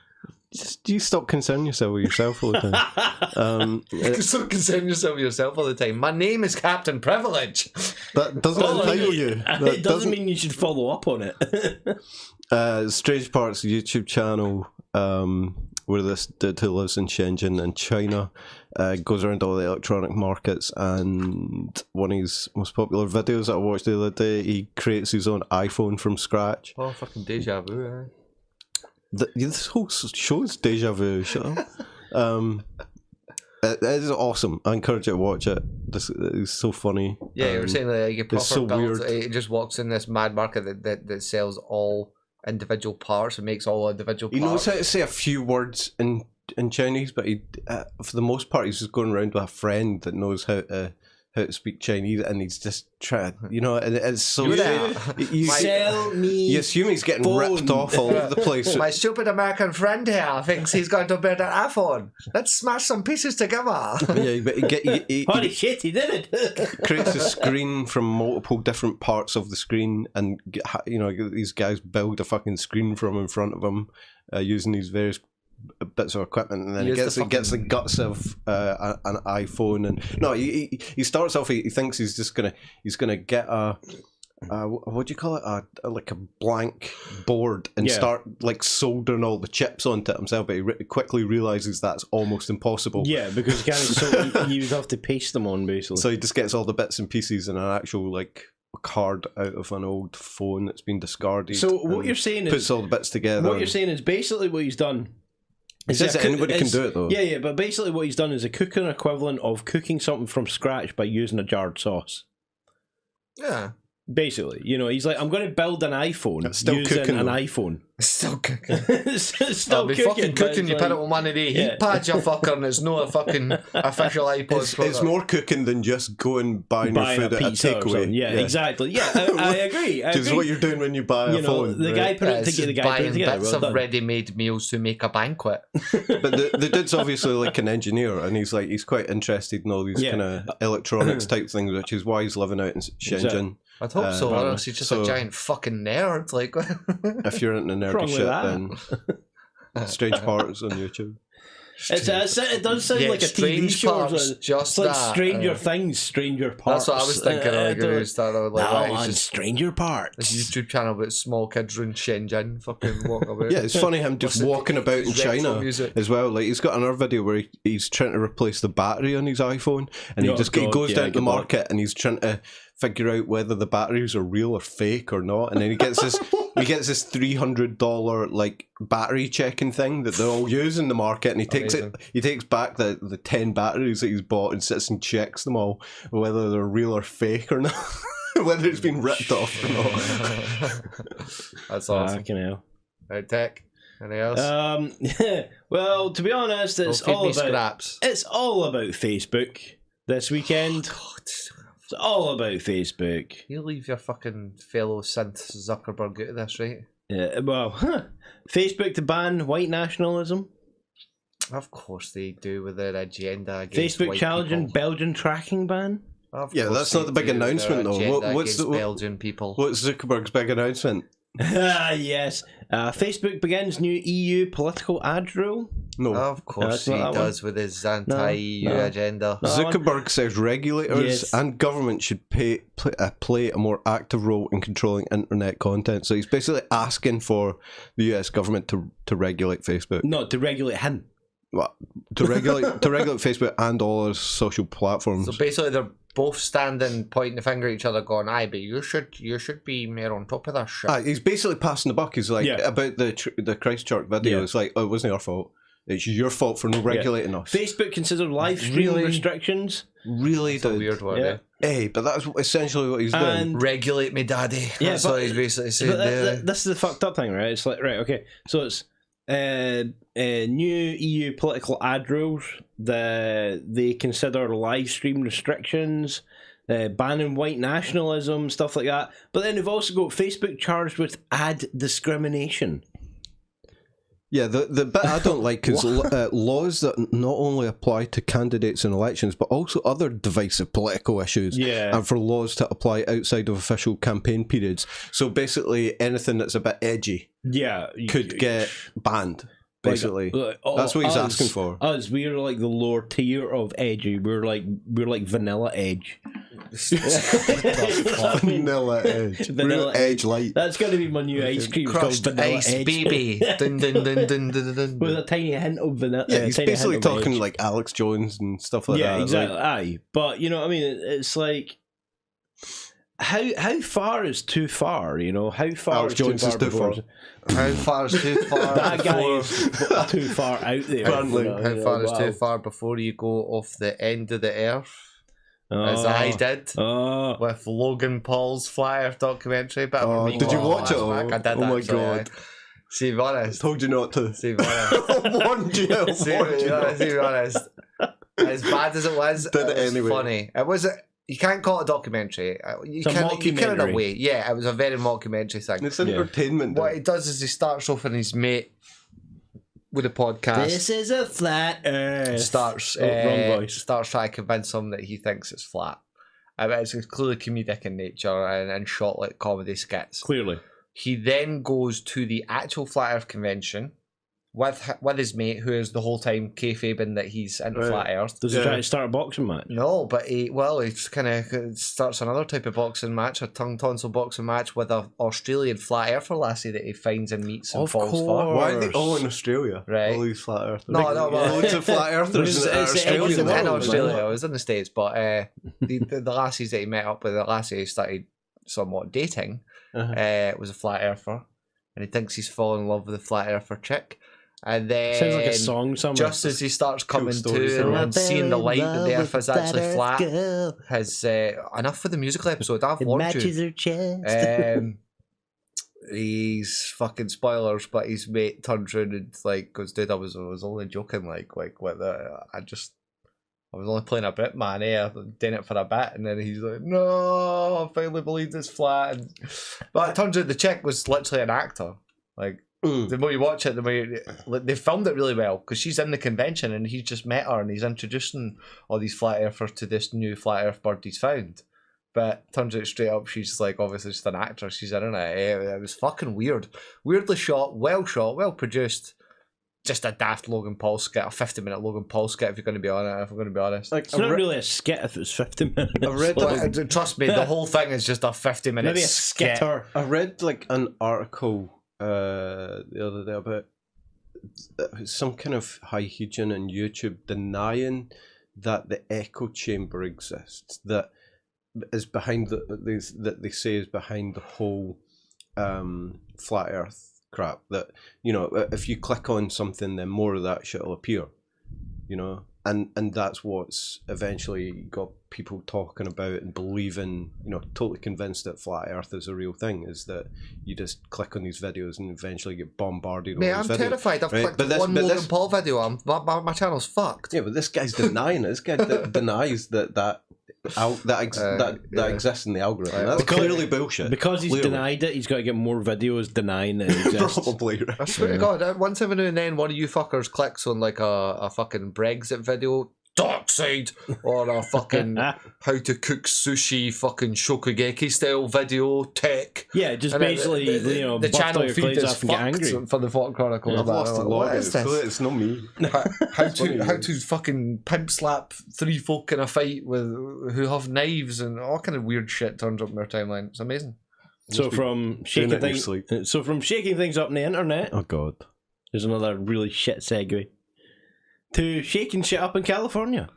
Just you stop concerning yourself with yourself all the time. Stop concerning yourself with yourself all the time. My name is Captain Privilege. That doesn't entitle you. It doesn't mean you should follow up on it. Strange Parts YouTube channel, where this dude who lives in Shenzhen in China goes around all the electronic markets, and one of his most popular videos that I watched the other day, he creates his own iPhone from scratch. Oh, fucking deja vu, eh? This whole show is deja vu. Shut up. It is awesome. I encourage you to watch it. This is so funny. Yeah, you were saying that you proper so build, weird. it just walks in this mad market that sells all individual parts and makes all individual He knows parts. how to say a few words in Chinese, but he, for the most part, he's just going around with a friend that knows how to speak Chinese, and he's just trying, and it's so... You Sell me. You assume he's getting ripped off all over the place. My stupid American friend here thinks he's going to build an iPhone. Let's smash some pieces together. Yeah, but Holy shit, he did it! creates a screen from multiple different parts of the screen, and these guys build a fucking screen from in front of him using these various bits of equipment, and then he gets the guts of an iPhone. And no, he starts off. He thinks he's gonna get a what do you call it? Like a blank board and start like soldering all the chips onto it himself. But he quickly realizes that's almost impossible. Yeah, because you would have to paste them on basically. So he just gets all the bits and pieces and an actual like card out of an old phone that's been discarded. So what you're saying is puts all the bits together. What you're saying is basically what he's done. He says that anybody can do it though. Yeah, but basically what he's done is a cooking equivalent of cooking something from scratch by using a jarred sauce. Yeah. Basically, he's like, I'm going to build an iPhone using an iPhone. Still cooking. Still be fucking cooking. You put it on one of the heat pads, you fucker, and it's not a fucking official iPod. It's more cooking than just going buying your food at a takeaway. Yeah, exactly. Yeah, I agree. Which is what you're doing when you buy a phone. The guy put it together. The guy put it together. Bits of ready-made meals to make a banquet. But the dude's obviously like an engineer, and he's quite interested in all these kind of electronics type things, which is why he's living out in Shenzhen. I'd hope so, or else he's just a giant fucking nerd. Like, if you're into nerdy shit, then Strange Parts on YouTube. It does sound like a TV show. Just like Stranger Things, Stranger Parts. That's what I was thinking. On Stranger Parts. This YouTube channel about small kids in Shenzhen fucking walking about. Yeah, it's funny him just walking about in China as well. Like he's got another video where he's trying to replace the battery on his iPhone, and he goes down to the market and he's trying to figure out whether the batteries are real or fake or not, and then he gets this $300 like battery checking thing that they're all using in the market, and he takes back the 10 batteries that he's bought and sits and checks them all whether they're real or fake or not. Whether it's been ripped off or not. That's awesome. Right, Tech. Anything else? Well, to be honest, it's all about Facebook this weekend. It's all about Facebook. You leave your fucking fellow synth Zuckerberg out of this, right? Yeah, well, Facebook to ban white nationalism. Of course they do with their agenda against Facebook white challenging people. Belgian tracking ban. That's not the big announcement though. What's Belgian people? What's Zuckerberg's big announcement? Yes. Facebook begins new EU political ad rule. No. Of course he does with his anti-EU agenda. Zuckerberg says regulators and government should play a more active role in controlling internet content. So he's basically asking for the US government to regulate Facebook. Not to regulate him. Well, to regulate Facebook and all other social platforms. So basically they're both standing, pointing the finger at each other, going, "Aye, but you should be more on top of that shit." He's basically passing the buck. He's like about the Christchurch video. It's like, oh, it wasn't our fault. It's your fault for not regulating us. Facebook considered live stream restrictions. Really, that's a weird one. Hey, but that's essentially what he's doing. Regulate me, daddy. Yeah, that's what he's basically saying. This is the fucked up thing, right? It's like, right, okay, so it's new EU political ad rules that they consider live stream restrictions, banning white nationalism, stuff like that. But then they've also got Facebook charged with ad discrimination. Yeah, the bit I don't like is laws that not only apply to candidates in elections, but also other divisive political issues. Yeah. And for laws to apply outside of official campaign periods. So basically anything that's a bit edgy could get banned. basically. That's what he's asking for. Us, we're like the lower tier of edgy. We're like vanilla edge. Vanilla edge. Real edge light. That's going to be my new ice cream. Crushed it's called vanilla ice edge. baby. Dun, dun, dun, dun, dun, dun. With a tiny hint of vanilla. Yeah, he's tiny basically hint of talking edge. like Alex Jones and stuff like that. Yeah, exactly. Like, Aye, but you know what I mean. It's like how far is too far? You know, how far Alex is Jones too is far too before- far. How far is too far? That guy before- is too far out there. Apparently. How far is wow. too far before you go off the end of the earth? As Oh. I did Oh, with Logan Paul's Flat Earth documentary. But Oh, did you watch it all? I did. Oh my actually, God. See, be honest. told you not to. See, be honest. Warned you. Warned you not. See, be honest. As bad as it was, Did it was anyway. funny. It was. You can't call it a documentary. You It's a can in a mockumentary. way. Yeah, it was a very mockumentary thing. It's entertainment. What he does is he starts off and his mate with a podcast. this is a flat earth. Starts wrong voice. starts trying to convince him that he thinks it's flat. It's clearly comedic in nature and shot like comedy skits. Clearly, He then goes to the actual Flat Earth convention with his mate, who is the whole time kayfabing that he's into Right. Flat Earth. does he Yeah. try to start a boxing match? No, but he just kind of starts another type of boxing match, a tongue tonsil boxing match with a Australian Flat Earther lassie that he finds and meets and Of falls course. for. Why are they all in Australia? Right. All these flat earthers. No, no, well- Loads of flat earthers It's- in it's the Australia. edge of the in world, Australia, man. I was in the States, but the lassies that he met up with, the lassie he started somewhat dating, was a Flat Earther, and he thinks he's fallen in love with the Flat Earther chick. And then Sounds like a song somewhere. just as he starts coming stories to in and there. seeing the light that the Earth is actually flat, has enough for the musical episode. I've watched it. her chest. He's fucking spoilers, but his mate turns around and like goes, "Dude, I was only joking. Like what the I was only playing a bit, man. I'm doing it for a bit." And then he's like, "No, I finally believed it's flat." But it turns out the chick was literally an actor. Like the more you watch it, the more they filmed it really well because she's in the convention and he's just met her and he's introducing all these flat earthers to this new flat earth bird he's found. But turns out straight up she's like obviously just an actor. She's in it. It was fucking weird. Weirdly shot, well produced. Just a daft Logan Paul skit, a 50-minute Logan Paul skit. If you're going to be on it, if we're going to be honest. Like, It's not really a skit if it's 50 minutes. I read But, trust me, the whole thing is just a 50-minute Maybe a skit. skitter. I read like an article the other day about some kind of high Heejin on YouTube denying that the echo chamber exists, that is behind that they say is behind the whole flat Earth crap. That, you know, if you click on something, then more of that shit will appear. You know, and that's what's eventually got people talking about and believing, you know, totally convinced that flat Earth is a real thing. Is that you just click on these videos and eventually get bombarded with Mate, all I'm these videos. terrified. I've Right, clicked but this- one but Logan this- Paul video. My channel's fucked. Yeah, but this guy's denying it. This guy denies that exists in the algorithm. That's Because- clearly bullshit. Because he's Clearly. denied it, he's got to get more videos denying that it exists. Probably. I swear to God, once every now and then one of you fuckers clicks on like a fucking Brexit video, Darkside, or a fucking how to cook sushi fucking shokugeki style video, tech. Yeah, just And then basically, the you know, the bust channel all your feed clothes is off and get fucked angry. for the FAWK Chronicles. I've Like, lost the what log. is this? It's not me. how to fucking pimp slap 3 folk in a fight with who have knives and all kind of weird shit turns up in their timeline. It's amazing. So from doing shaking it in your things, sleep. so from shaking things up on the internet, Oh God. there's another really shit segue to shaking shit up in California.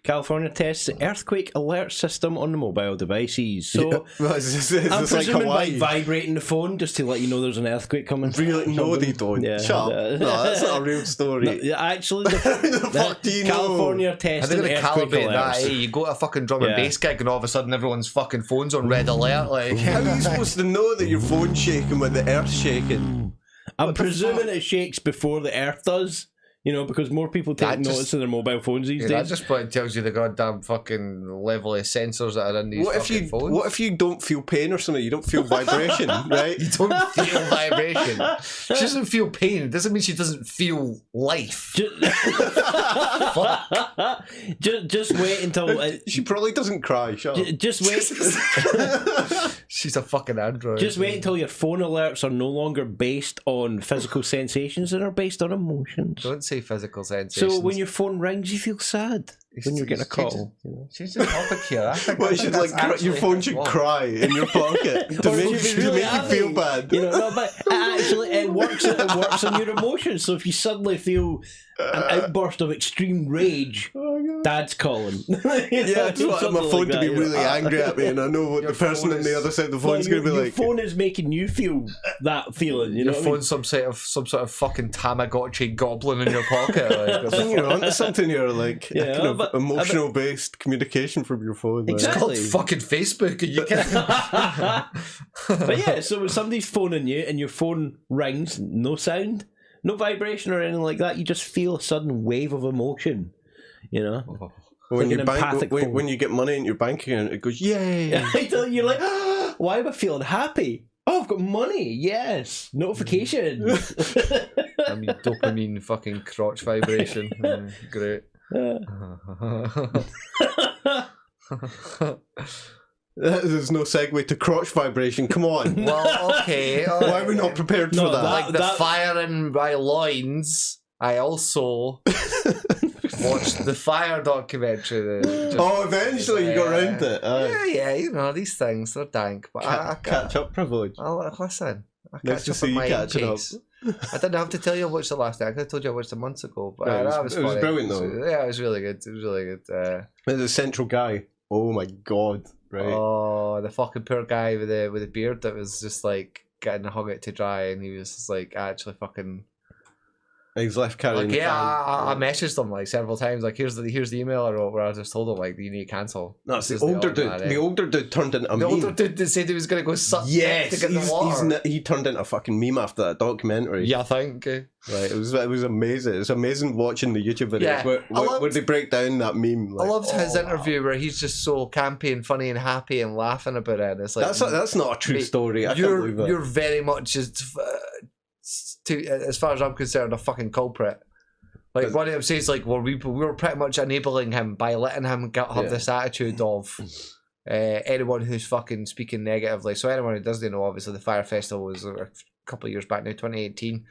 California tests the earthquake alert system on the mobile devices. So is I'm this like presuming by Hawaii? vibrating the phone just to let you know there's an earthquake coming. Really? No, they don't. Yeah. Shut up. No, that's not a real story. No, yeah, actually, How the fuck do you know? California Are they testing going to earthquake calibrate that? alerts. Hey, you go to a fucking drum and Yeah. bass gig and all of a sudden everyone's fucking phone's on red alert. Like, How are you supposed to know that your phone's shaking when the earth's shaking? I'm presuming it shakes before the earth does. You know, because more people take That just- notice of their mobile phones these Yeah, days. that just point tells you the goddamn fucking level of sensors that are in these fucking phones. What if you don't feel pain or something? You don't feel vibration, right? You don't feel vibration. She doesn't feel pain. It doesn't mean she doesn't feel life. Just wait until She probably doesn't cry. Shut up. just wait. She's a fucking android. Just wait until your phone alerts are no longer based on physical sensations and are based on emotions. Don't say physical sensations. So when your phone rings, you feel sad when you're getting a call. Change the topic here. I think Well, you should that's your actually phone should wrong. cry in your pocket to Or make, it should be to really make you feel happy. bad. You know, no, but it works. It works on your emotions. So if you suddenly feel an outburst of extreme rage, Dad's calling. Yeah, I just want my phone to be really angry at me, and I know what Your the person phone on the is- other side of the phone's Your going to be like. phone is making you feel that feeling. You know, Your what I mean? phone's some sort of fucking Tamagotchi goblin in your pocket. Like, I think you're onto something here, like Yeah, kind of but- emotional based communication from your phone. Like. Exactly. it's called fucking Facebook, and you can. But yeah, so when somebody's phoning you and your phone rings, no sound, no vibration or anything like that, you just feel a sudden wave of emotion. You know, When like you an bank, empathic when, phone. when you get money in your bank account, it goes yay. You're like, why am I feeling happy? Oh, I've got money. Yes, notification. I mean, dopamine fucking crotch vibration. Great. There's no segue to crotch vibration. Come on. Well, okay. Why are we not prepared No, for that? Like the that- fire in my loins, I also watched the Fire documentary. Oh, eventually you got around to it. Yeah, you know, these things, they're dank. But I Catch up privilege. listen, I Nice catch to up see at you my own catching up. pace. I didn't have to tell you I watched the last night. I could have told you I watched it months ago. But Yeah, that was it was funny. brilliant, though. Yeah, it was really good. It was really good. There's a central guy. Oh my god. Right. Oh, the fucking poor guy with the beard that was just like getting hung out to dry, and he was just like actually fucking. He's left carrying Like, the yeah, can. I messaged him like several times. Like, here's the email I wrote where I just told him like you need to cancel. That's This the is older dude. automatic. The older dude turned into a The meme. older dude that said he was going to go suck Yes, dick to get in the water. he turned into a fucking meme after that documentary. Yeah, I think. Right, it was amazing. It was amazing watching the YouTube videos Yeah, where they break down that meme. I Like, loved his wow. interview where he's just so campy and funny and happy and laughing about it. And it's like That's not a true mate, story. I can't you're believe that. you're very much as far as I'm concerned, a fucking culprit. Like But- one of them says, like, well, we were pretty much enabling him by letting him have Yeah. this attitude of anyone who's fucking speaking negatively. So anyone who doesn't know, obviously the Fire Festival was a couple of years back now, 2018.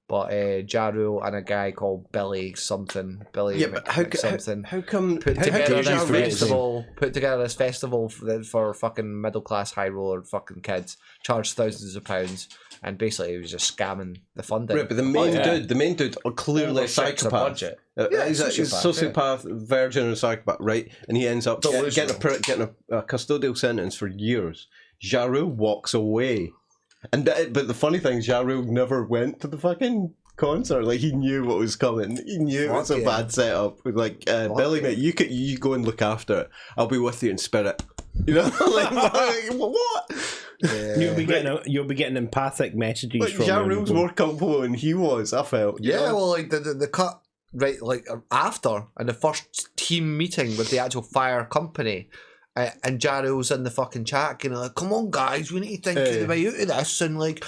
But Ja Rule and a guy called Billy something, Billy Yeah, but how something. how come Put how together did this Ja Rule- festival for fucking middle class high roller fucking kids, charged thousands of pounds, and basically he was just scamming the funding. Right, but the main dude, clearly a Over 6 psychopath. budget. He's a sociopath, virgin, and a psychopath, right? And he ends up getting a custodial sentence for years. Ja Rule walks away, but the funny thing is, Ja Rule never went to the fucking concert. Like, he knew what was coming. He knew it was a bad setup. With like, Billy, mate, you go and look after it. I'll be with you in spirit. You know, like what? Yeah. You'll be getting empathic messages Like, from Ja him. Rule's more comfortable than he was. I felt. you Yeah, know? well, like the cut right, like after and the first team meeting with the actual fire company, and Ja Rule's in the fucking chat, you know, like, come on guys, we need to think the way out of this, and like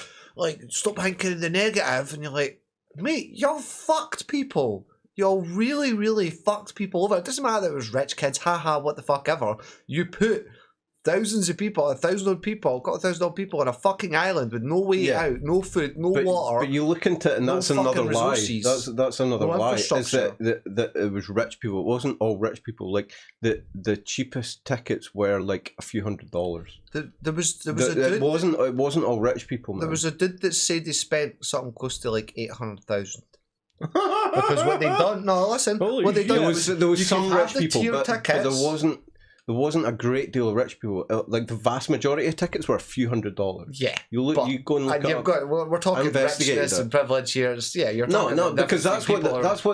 stop thinking of the negative, and you're like, mate, y'all fucked people. Y'all really, really fucked people over. It doesn't matter that it was rich kids, haha, what the fuck ever. You put thousands of people, 1,000 people, got 1,000 people on a fucking island with no way out, no food, no water. But you look into it, and no that's another fucking lie. resources, That's another no lie. Is infrastructure. that it was rich people? It wasn't all rich people. Like the cheapest tickets were like a few $100s. There was a dude. It wasn't all rich people. Man. There was a dude that said he spent something close to like 800,000. Because what they done? No, listen. Holy what they shit. done there was was you some could rich have the people, tier but there tickets. there wasn't a great deal of rich people. Like the vast majority of tickets were a few $100s. Yeah, you go and look you've got. We're talking richness and privilege here. Yeah, you're talking because that's what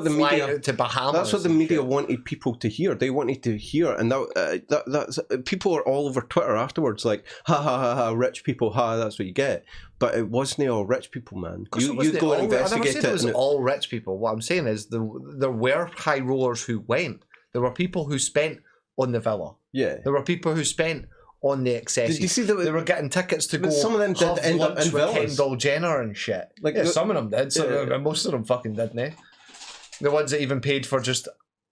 the media to Bahamas. That's what the media wanted people to hear. They wanted to hear, and that's people are all over Twitter afterwards, like ha ha ha ha, rich people, ha, that's what you get. But it wasn't all rich people, man. You go and investigate it. It was all rich people. What I'm saying is there were high rollers who went. There were people who spent on the villa. Yeah. There were people who spent on the accessories. Did you see that? They were getting tickets to go. Some of them did end up in villas. Kendall Jenner and shit. Like some of them did. Most of them fucking didn't. Eh? The ones that even paid for just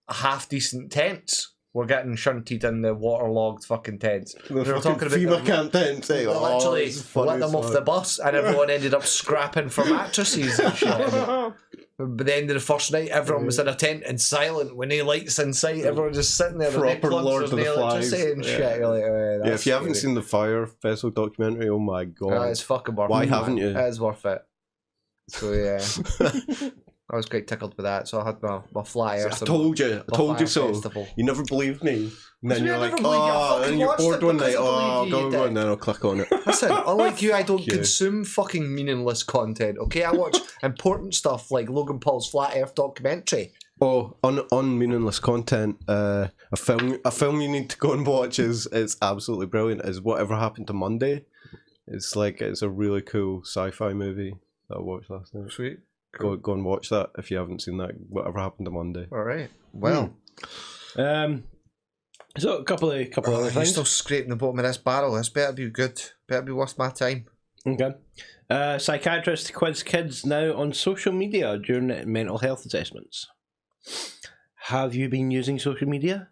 half decent tents were getting shunted in the waterlogged fucking tents. They were talking about FEMA camp tents. Literally let them off the bus, and everyone ended up scrapping for mattresses and shit. By the end of the first night, everyone was in a tent and silent with no lights in sight. Everyone just sitting there. Proper Lord of the Flies. And shit. You're like, if you haven't seen the Fire Festival documentary, oh my god, it's fucking worth it. Why haven't you? It is worth it. So yeah, I was quite tickled with that. So I had my flyer. I told you so. Festival. You never believed me. And then you're like, and you're bored one night. Go and then I'll click on it. Listen, unlike you, I don't consume fucking meaningless content. Okay, I watch important stuff like Logan Paul's Flat Earth documentary. Oh, on meaningless content, a film you need to go and watch it's absolutely brilliant. Is Whatever Happened to Monday. It's a really cool sci-fi movie that I watched last night. Sweet. Go and watch that if you haven't seen that. Whatever Happened to Monday. All right. Well. So a couple of other things. You're still scraping the bottom of this barrel. This better be good. Better be worth my time. Okay. Psychiatrist quiz kids now on social media during mental health assessments. Have you been using social media?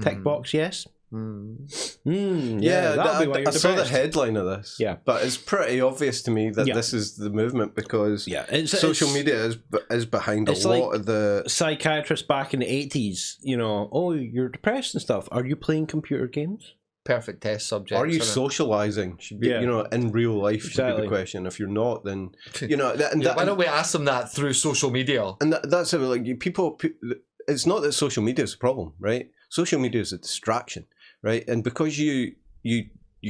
Tick box, yes. Yeah, that'll be why you're I saw the depressed. headline of this. Yeah, but it's pretty obvious to me that this is the movement because social media is behind a lot of the psychiatrists back in the 80s. You know, oh, you're depressed and stuff. Are you playing computer games? Perfect test subject. Are you socializing? Should be in real life should be the question. If you're not, then why don't we ask them that through social media? And that's it. Like people, it's not that social media is a problem, right? Social media is a distraction. Right, and because you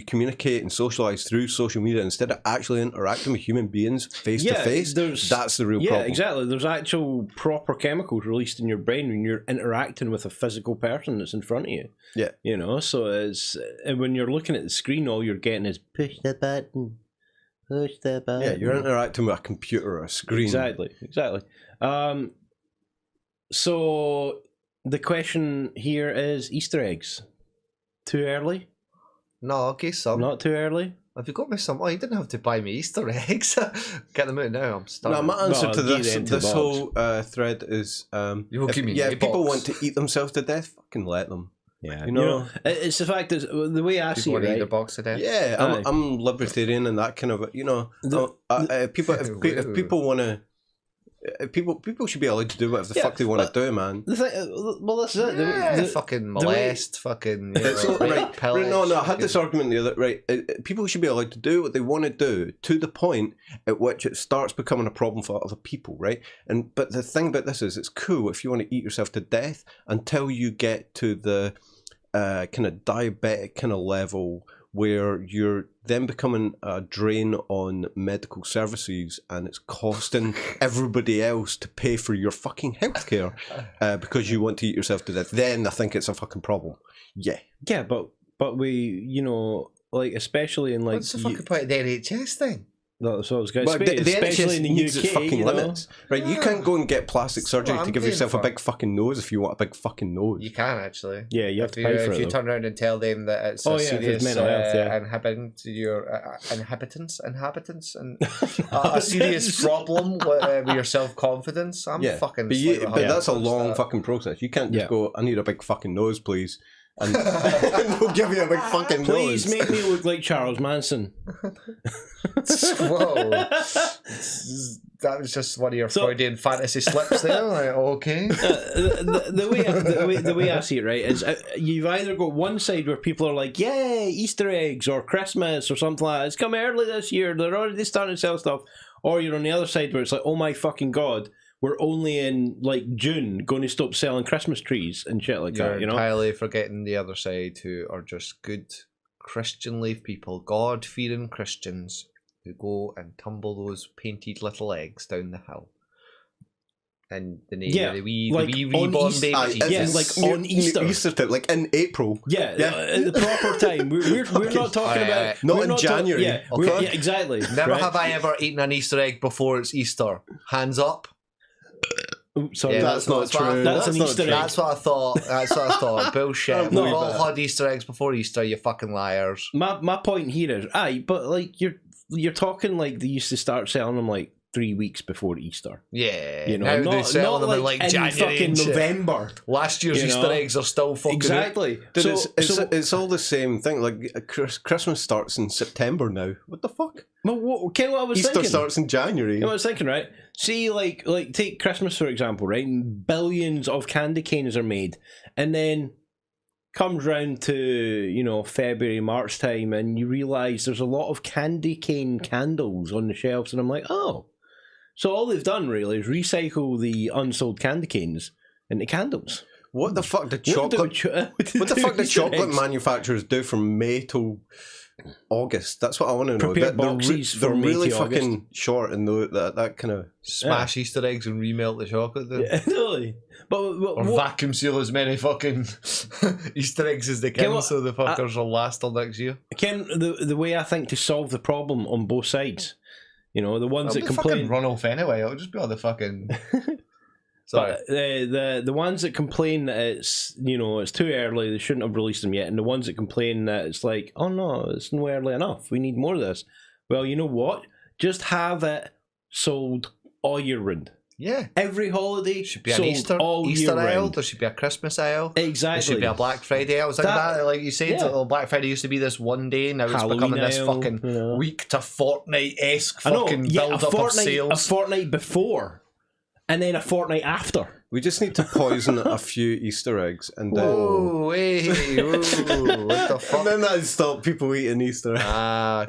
communicate and socialize through social media instead of actually interacting with human beings face to face, that's the real problem. Yeah, exactly. There's actual proper chemicals released in your brain when you're interacting with a physical person that's in front of you. Yeah, you know. So when you're looking at the screen, all you're getting is push the button. Yeah, you're interacting with a computer or a screen. Exactly. So the question here is Easter eggs. Too early? No, okay, some. Not too early? Have you got me some? Oh, you didn't have to buy me Easter eggs. Get them out now, I'm starving. No, my answer to this whole thread is... if people want to eat themselves to death, fucking let them. Yeah, you know it's the fact that the way I see it, eat their box to death. Yeah, I'm libertarian and that kind of, if people want to... People should be allowed to do whatever the fuck they want to do, man. The thing, well, that's it. Fucking molest, fucking. Right. No. I had this argument the other. Right, people should be allowed to do what they want to do to the point at which it starts becoming a problem for other people, right? But the thing about this is, it's cool if you want to eat yourself to death until you get to the kind of diabetic kind of level where you're then becoming a drain on medical services and it's costing everybody else to pay for your fucking healthcare because you want to eat yourself to death. Then I think it's a fucking problem. Yeah. Yeah, but we, like, especially in, like... What's the fucking point of the NHS thing? That's what I was going to say. Especially in the needs UK, its fucking limits. Right, you can't go and get plastic surgery to give yourself a big fucking nose if you want a big fucking nose. You can, actually. Yeah, you have to pay for it. If you turn around and tell them that it's a serious inhabitants and a serious problem with your self-confidence, I'm fucking... But that's a long fucking process. You can't just go, I need a big fucking nose, please. And we'll give you a big fucking nose. Please make me look like Charles Manson. Whoa. That was just one of your Freudian fantasy slips there. Like, okay. The way I see it, right, is you've either got one side where people are like, yay, Easter eggs or Christmas or something like that. It's come early this year. They're already starting to sell stuff. Or you're on the other side where it's like, oh my fucking God, we're only in like June going to stop selling Christmas trees and shit like You're that. You know, entirely forgetting the other side, who are just good Christian life people, God-fearing Christians who go and tumble those painted little eggs down the hill. And the wee reborn babies. Like on Easter. Easter time, like in April. Yeah, at the proper time. We're not talking about... Not in January. Yeah, exactly. Never have I ever eaten an Easter egg before it's Easter. Hands up. Oops, sorry. Yeah, That's not true. That's an not Easter true. egg. That's what I thought. Bullshit. No, We've all had Easter eggs before Easter, you fucking liars. My point here is, but like you're talking like they used to start selling them like 3 weeks before Easter. Yeah. You know, now they sell them in like January fucking and shit. November. Last year's Easter eggs are still fucking exactly. Dude, So it's all the same thing. Like Christmas starts in September now. What the fuck? Well, what I was Easter thinking? starts in January. You know what I was thinking, right? See, like take Christmas for example, right? And billions of candy canes are made, and then comes round to February, March time, and you realise there's a lot of candy cane candles on the shelves, and I'm like, oh. So all they've done really is recycle the unsold candy canes into candles. What the fuck did chocolate? What the fuck did chocolate manufacturers do from May till August? That's what I want to know. Prepare boxes they're for May really to fucking short in that kind of smash Easter eggs and remelt the chocolate. Yeah, totally. But or vacuum seal as many fucking Easter eggs as they can, so the fuckers will last till next year. Ken, the way I think to solve the problem on both sides, the ones that complain run off anyway. It'll just be all the fucking. Sorry. But the ones that complain that it's it's too early, they shouldn't have released them yet, and the ones that complain that it's like, oh no, it's no early enough, we need more of this. Well, you know what? Just have it sold all year round. Yeah. Every holiday should be an Easter aisle. Round. There should be a Christmas aisle. Exactly. There should be a Black Friday aisle. Like you said, Black Friday used to be this one day. Now it's becoming this fucking week to fortnight-esque fucking build-up of sales. A fortnight before, and then a fortnight after. We just need to poison a few Easter eggs and then... Oh, hey, what the fuck? And then that'd stop people eating Easter eggs.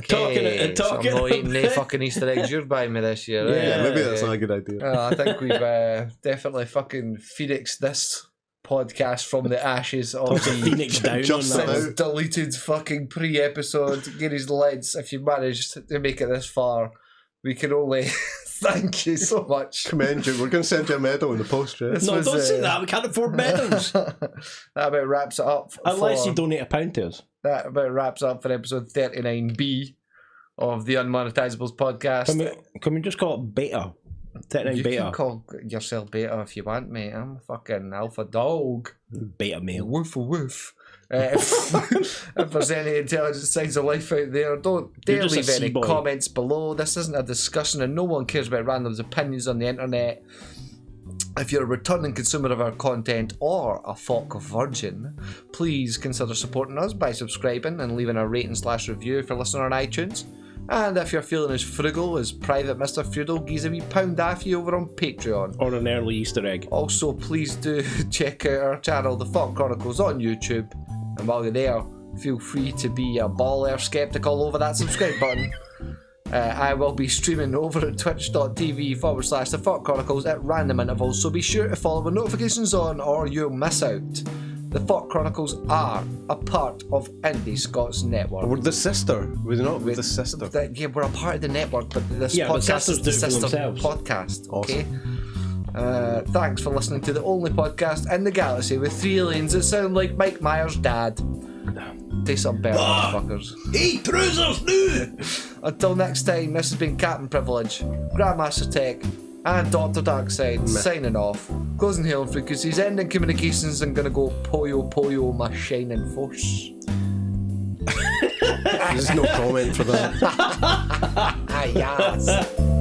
Okay. Talking. So I'm not eating any fucking Easter eggs you're buying me this year. Yeah, maybe that's not a good idea. I think we've definitely fucking phoenixed this podcast from the ashes of the Phoenix down just on that. deleted fucking pre-episode. Gary's Lids, if you managed to make it this far, we can only... Thank you so much. Commend you. We're going to send you a medal in the post, right? Don't say that. We can't afford medals. That about wraps it up. Unless you donate £1 to us. That about wraps up for episode 39B of the Unmonetisables podcast. Can we just call it beta? 39 beta. You can call yourself beta if you want, mate. I'm a fucking alpha dog. Beta male. Woof woof. If there's any intelligent signs of life out there, don't dare leave any comments below. This isn't a discussion and no one cares about random's opinions on the internet. If you're a returning consumer of our content or a FAWK virgin, please consider supporting us by subscribing and leaving a rating/review if you're listening on iTunes. And if you're feeling as frugal as Private Mr. Feudal, gives a wee pound off you over on Patreon. Or an early Easter egg. Also, please do check out our channel, the FAWK Chronicles, on YouTube. And while you're there, feel free to be a baller skeptic all over that subscribe button. I will be streaming over at twitch.tv/the FAWK Chronicles at random intervals, so be sure to follow the notifications on or you'll miss out. The FAWK Chronicles are a part of Indi Scots network. We're the sister. We're not the sister. Yeah, we're a part of the network, but this but podcast is the sister themselves. podcast. Okay. Awesome. Thanks for listening to the only podcast in the galaxy with 3 aliens that sound like Mike Myers' dad. Take some better, motherfuckers. Hey, trousers, new! Until next time, this has been Cpt Privilege, Grandmaster Tech, and Dr. Darkside signing off. Closing hailing frequencies, ending communications, and gonna go Poyo Poyo my shining force. There's no comment for that. Ah, yes.